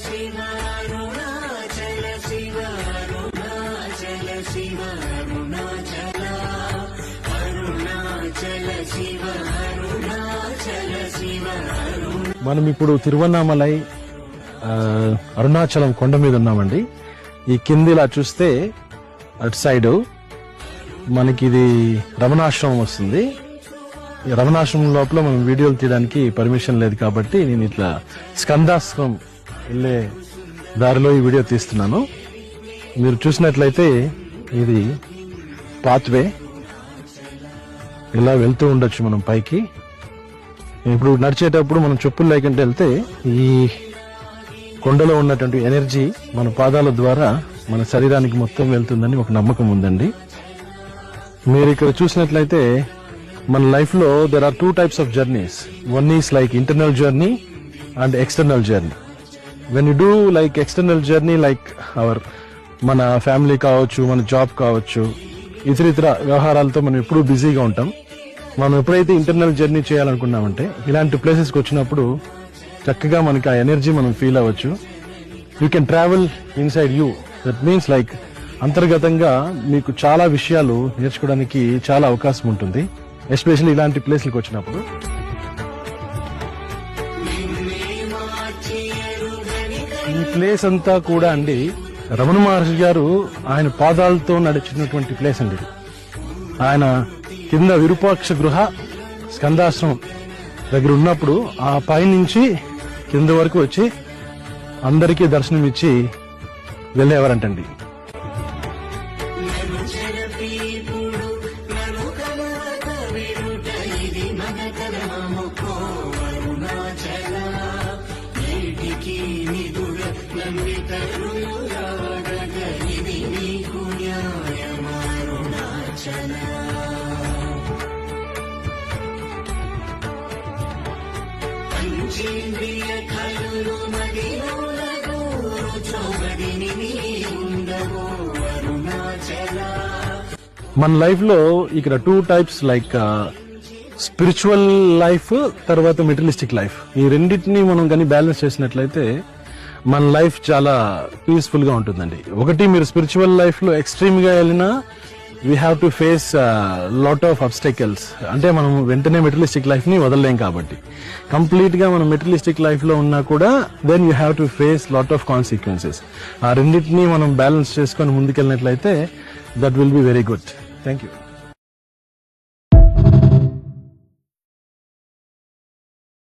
శివ అరుణాచల శివ అరుణాచల శివ అరుణాచల అరుణాచల శివ అరుణాచల శివ మనం ఇప్పుడు తిరువన్నామలై అరుణాచలం కొండ మీద ఉన్నామండి. ఈ కింది ఇలా చూస్తే అటు సైడ్ మనకి ఇది రమణాశ్రమం వస్తుంది. ఈ రమణాశ్రమం లోపల మనం వీడియోలు తీయడానికి పర్మిషన్ లేదు కాబట్టి నేను ఇట్లా స్కందాశ్రమం వెళ్ళే దారిలో ఈ వీడియో తీస్తున్నాను. మీరు చూసినట్లయితే ఇది పాత్వే, ఇలా వెళ్తూ ఉండొచ్చు మనం పైకి. ఇప్పుడు నడిచేటప్పుడు మనం చెప్పులు లేకుంటే వెళ్తే ఈ కొండలో ఉన్నటువంటి ఎనర్జీ మన పాదాల ద్వారా మన శరీరానికి మొత్తం వెళ్తుందని ఒక నమ్మకం ఉందండి. మీరు ఇక్కడ చూసినట్లయితే మన లైఫ్ లో there are 2 types of journeys. One is like internal journey and external journey. When you do like external journey like మన ఫ్యామిలీ కావచ్చు, మన జాబ్ కావచ్చు, ఇతర వ్యవహారాలతో మనం ఎప్పుడూ బిజీగా ఉంటాం. మనం ఎప్పుడైతే ఇంటర్నల్ జర్నీ చేయాలనుకున్నామంటే ఇలాంటి ప్లేసెస్కి వచ్చినప్పుడు చక్కగా మనకి ఆ ఎనర్జీ మనం ఫీల్ అవ్వచ్చు. You can travel inside you. That means like అంతర్గతంగా మీకు చాలా విషయాలు నేర్చుకోవడానికి చాలా అవకాశం ఉంటుంది, ఎస్పెషల్లీ ఇలాంటి ప్లేస్లకు వచ్చినప్పుడు. ఈ ప్లేస్ అంతా కూడా అండి రమణ మహర్షి గారు ఆయన పాదాలతో నడిచినటువంటి ప్లేస్ అండి. ఆయన కింద విరూపాక్ష గృహ స్కందాశ్రమం దగ్గర ఉన్నప్పుడు ఆ పైనుంచి కింద వరకు వచ్చి అందరికీ దర్శనం ఇచ్చి వెళ్ళేవారంటండి. మన లైఫ్ లో ఇక్కడ 2 types లైక్ స్పిరిచువల్ లైఫ్, తర్వాత మెటీరియలిస్టిక్ లైఫ్. ఈ రెండింటిని మనం కానీ బ్యాలెన్స్ చేసినట్లయితే మన లైఫ్ చాలా పీస్ఫుల్ గా ఉంటుందండి. ఒకటి, మీరు స్పిరిచువల్ లైఫ్ లో ఎక్స్ట్రీమ్ గా వెళ్ళినా we have to face lot of obstacles. అంటే మనం వెంటనే మెటీరియలిస్టిక్ లైఫ్ ని వదలలేం కాబట్టి కంప్లీట్ గా మనం మెటీరియలిస్టిక్ లైఫ్ లో ఉన్నా కూడా then you have to face lot of consequences. ఆ రెండింటిని మనం బ్యాలెన్స్ చేసుకొని ముందుకెళ్ళినట్లయితే that will be very good. Thank you.